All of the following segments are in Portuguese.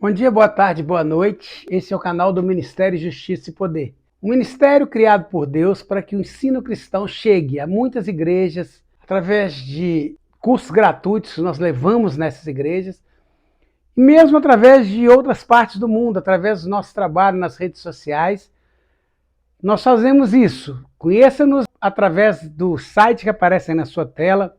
Bom dia, boa tarde, boa noite. Esse é o canal do Ministério Justiça e Poder. Um ministério criado por Deus para que o ensino cristão chegue a muitas igrejas, através de cursos gratuitos que nós levamos nessas igrejas, e mesmo através de outras partes do mundo, através do nosso trabalho nas redes sociais. Nós fazemos isso. Conheça-nos através do site que aparece aí na sua tela.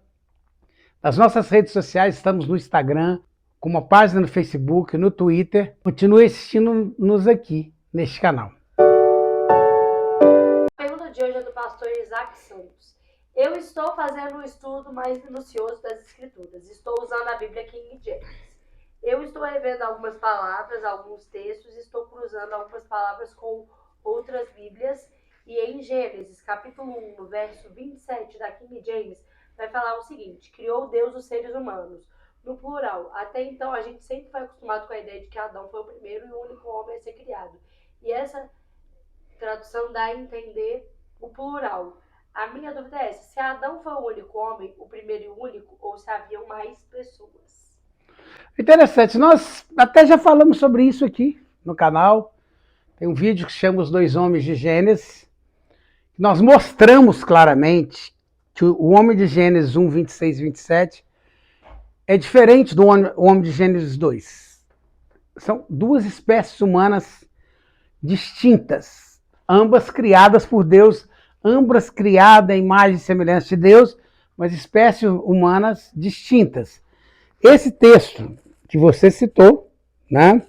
Nas nossas redes sociais, estamos no Instagram, com uma página no Facebook, no Twitter. Continue assistindo-nos aqui, neste canal. A pergunta de hoje é do pastor Isaac Santos. Eu estou fazendo um estudo mais minucioso das Escrituras. Estou usando a Bíblia King James. Eu estou revendo algumas palavras, alguns textos, estou cruzando algumas palavras com outras Bíblias. E em Gênesis, capítulo 1, no verso 27 da King James, vai falar o seguinte: criou Deus os seres humanos. No plural. Até então, a gente sempre foi acostumado com a ideia de que Adão foi o primeiro e o único homem a ser criado. E essa tradução dá a entender o plural. A minha dúvida é essa: se Adão foi o único homem, o primeiro e o único, ou se haviam mais pessoas? Interessante, nós até já falamos sobre isso aqui no canal. Tem um vídeo que se chama Os Dois Homens de Gênesis. Nós mostramos claramente que o homem de Gênesis 1, 26 e 27 é diferente do homem de Gênesis 2. São duas espécies humanas distintas, ambas criadas por Deus, ambas criadas à imagem e semelhança de Deus, mas espécies humanas distintas. Esse texto que você citou, né?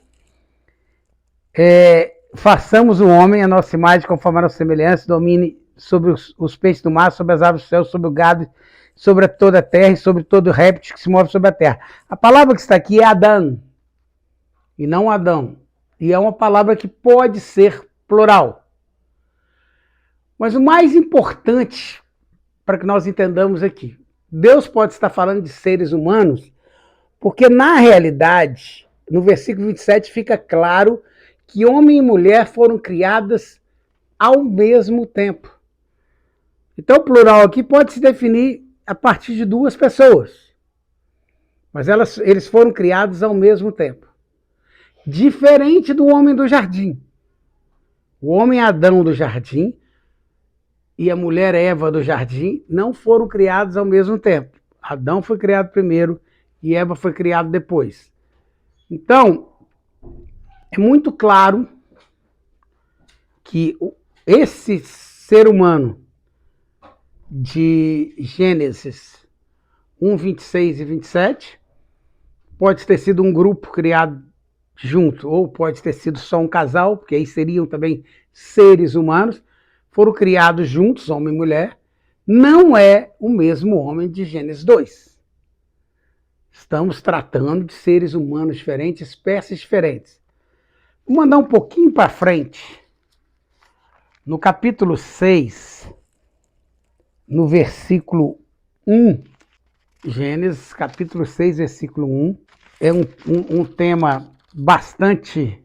Façamos o homem a nossa imagem conforme a nossa semelhança, domine sobre os peixes do mar, sobre as aves do céu, sobre o gado, sobre toda a terra e sobre todo réptil que se move sobre a terra. A palavra que está aqui é Adão, e não Adão. E é uma palavra que pode ser plural. Mas o mais importante para que nós entendamos aqui, Deus pode estar falando de seres humanos, porque na realidade, no versículo 27 fica claro que homem e mulher foram criadas ao mesmo tempo. Então o plural aqui pode se definir a partir de duas pessoas, mas eles foram criados ao mesmo tempo. Diferente do homem do jardim. O homem Adão do jardim e a mulher Eva do jardim não foram criados ao mesmo tempo. Adão foi criado primeiro e Eva foi criada depois. Então, é muito claro que esse ser humano de Gênesis 1, 26 e 27 pode ter sido um grupo criado junto, ou pode ter sido só um casal, porque aí seriam também seres humanos, foram criados juntos, homem e mulher, não é o mesmo homem de Gênesis 2. Estamos tratando de seres humanos diferentes, espécies diferentes. Vou mandar um pouquinho para frente. No capítulo 6, no versículo 1, Gênesis, capítulo 6, versículo 1, é um tema bastante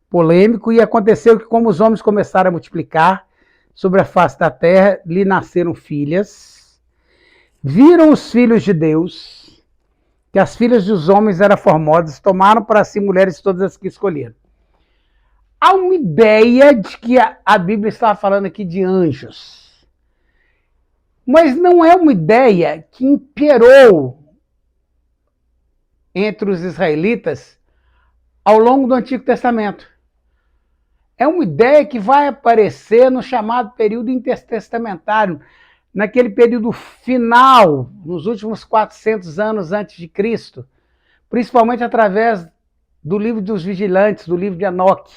polêmico, e aconteceu que, como os homens começaram a multiplicar sobre a face da terra, lhe nasceram filhas, viram os filhos de Deus, que as filhas dos homens eram formosas, tomaram para si mulheres todas as que escolheram. Há uma ideia de que a Bíblia estava falando aqui de anjos. Mas não é uma ideia que imperou entre os israelitas ao longo do Antigo Testamento. É uma ideia que vai aparecer no chamado período intertestamentário, naquele período final, nos últimos 400 anos antes de Cristo, principalmente através do livro dos vigilantes, do livro de Enoque,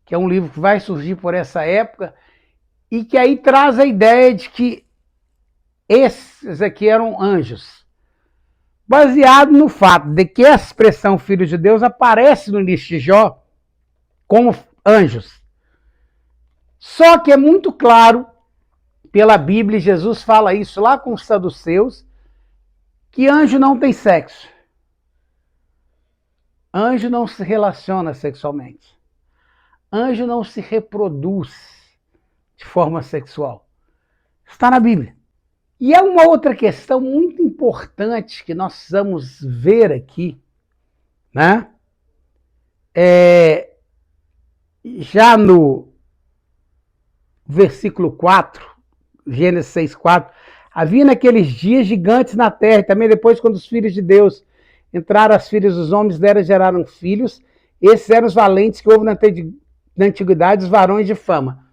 que é um livro que vai surgir por essa época, e que aí traz a ideia de que esses aqui eram anjos, baseado no fato de que a expressão filho de Deus aparece no livro de Jó como anjos. Só que é muito claro pela Bíblia, e Jesus fala isso lá com os saduceus, que anjo não tem sexo. Anjo não se relaciona sexualmente. Anjo não se reproduz de forma sexual. Está na Bíblia. E é uma outra questão muito importante que nós precisamos ver aqui, né? Já no versículo 4, Gênesis 6:4, havia naqueles dias gigantes na terra, e também depois quando os filhos de Deus entraram, as filhas dos homens deram geraram filhos, esses eram os valentes que houve na antiguidade, os varões de fama.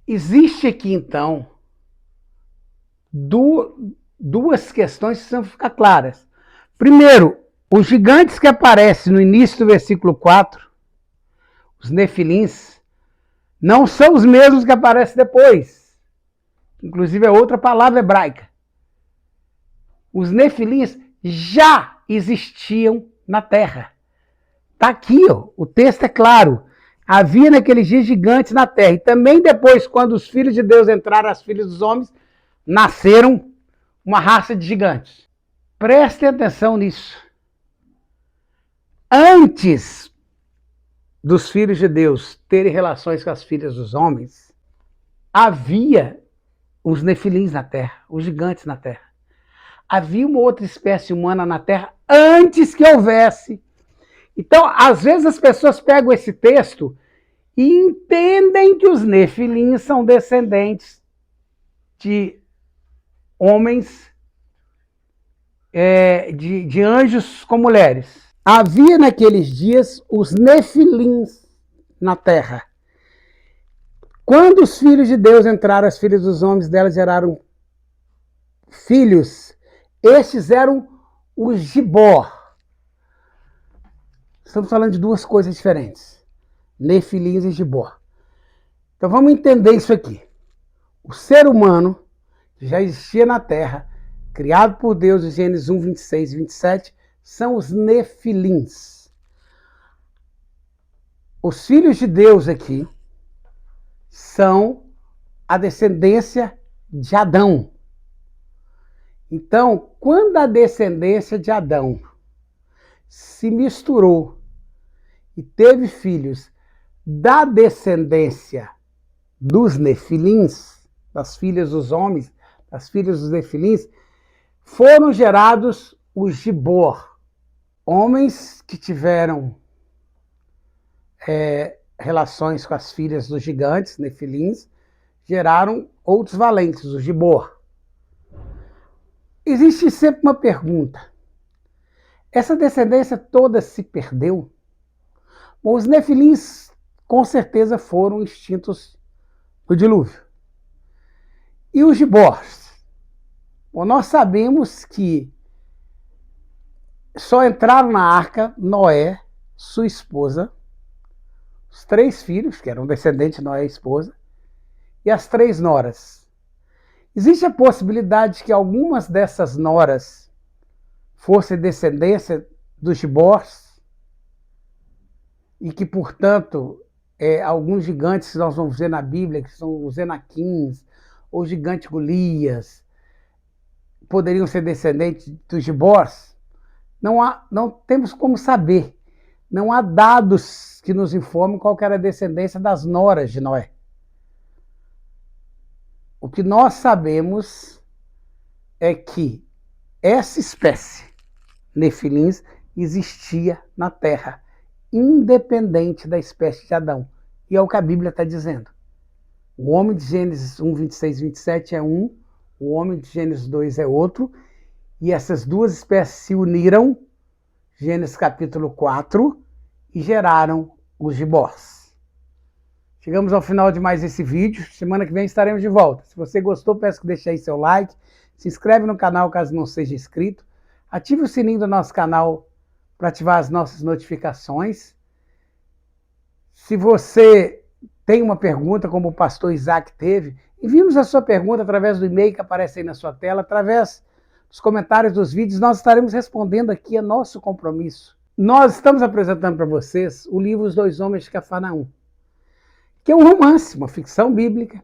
Existe aqui, então, duas questões que precisam ficar claras. Primeiro, os gigantes que aparecem no início do versículo 4, os nefilins, não são os mesmos que aparecem depois. Inclusive é outra palavra hebraica. Os nefilins já existiam na terra. Está aqui, ó, o texto é claro. Havia naqueles dias gigantes na terra. E também depois, quando os filhos de Deus entraram, as filhas dos homens, nasceram uma raça de gigantes. Prestem atenção nisso. Antes dos filhos de Deus terem relações com as filhas dos homens, havia os nefilins na terra, os gigantes na terra. Havia uma outra espécie humana na terra antes que houvesse. Então, às vezes as pessoas pegam esse texto e entendem que os nefilins são descendentes de homens, de anjos com mulheres. Havia naqueles dias os nefilins na terra. Quando os filhos de Deus entraram, as filhas dos homens delas geraram filhos, estes eram os Gibor. Estamos falando de duas coisas diferentes. Nefilins e Gibor. Então vamos entender isso aqui. O ser humano que já existia na terra, criado por Deus, em Gênesis 1, 26 e 27, são os nefilins. Os filhos de Deus aqui são a descendência de Adão. Então, quando a descendência de Adão se misturou e teve filhos da descendência dos nefilins, das filhas dos homens, das filhas dos nefilins, foram gerados os Gibor, homens que tiveram relações com as filhas dos gigantes, nefilins, geraram outros valentes, os Gibor. Existe sempre uma pergunta. Essa descendência toda se perdeu? Bom, os nefilins com certeza foram extintos no dilúvio. E os Gibors? Bom, nós sabemos que só entraram na arca Noé, sua esposa, os 3 filhos, que eram descendentes de Noé e esposa, e as 3 noras. Existe a possibilidade de que algumas dessas noras fossem descendência dos Gibors e que, portanto, alguns gigantes que nós vamos ver na Bíblia, que são os Enaquins, ou o gigante Golias, poderiam ser descendentes dos Gibors? Não temos como saber. Não há dados que nos informem qual que era a descendência das noras de Noé. O que nós sabemos é que essa espécie, nefilins, existia na Terra, independente da espécie de Adão. E é o que a Bíblia está dizendo. O homem de Gênesis 1, 26 e 27 é um, o homem de Gênesis 2 é outro, e essas duas espécies se uniram, Gênesis capítulo 4, e geraram os Gibors. Chegamos ao final de mais esse vídeo. Semana que vem estaremos de volta. Se você gostou, peço que deixe aí seu like. Se inscreve no canal caso não seja inscrito. Ative o sininho do nosso canal para ativar as nossas notificações. Se você tem uma pergunta, como o pastor Isaac teve, envie-nos a sua pergunta através do e-mail que aparece aí na sua tela, através dos comentários dos vídeos. Nós estaremos respondendo aqui, é nosso compromisso. Nós estamos apresentando para vocês o livro Os Dois Homens de Cafarnaum, que é um romance, uma ficção bíblica,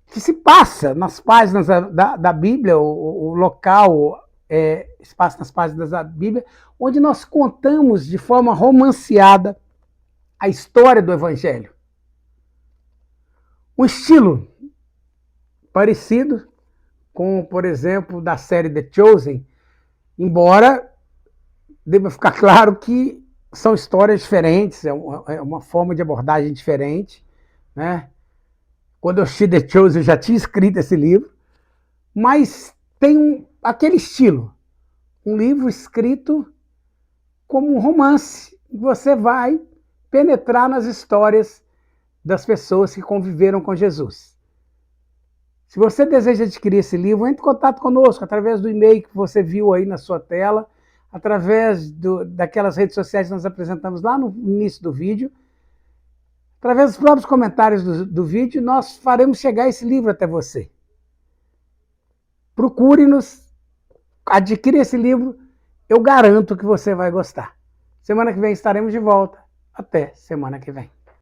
que se passa nas páginas da Bíblia, o local se passa nas páginas da Bíblia, onde nós contamos de forma romanceada a história do Evangelho. Um estilo parecido com, por exemplo, da série The Chosen, embora deva ficar claro que são histórias diferentes, é uma forma de abordagem diferente, né? Quando eu assisti The Chosen, eu já tinha escrito esse livro, mas tem aquele estilo, um livro escrito como um romance. Você vai penetrar nas histórias das pessoas que conviveram com Jesus. Se você deseja adquirir esse livro, entre em contato conosco através do e-mail que você viu aí na sua tela, através daquelas redes sociais que nós apresentamos lá no início do vídeo, através dos próprios comentários do vídeo, nós faremos chegar esse livro até você. Procure-nos, adquira esse livro, eu garanto que você vai gostar. Semana que vem estaremos de volta. Até semana que vem.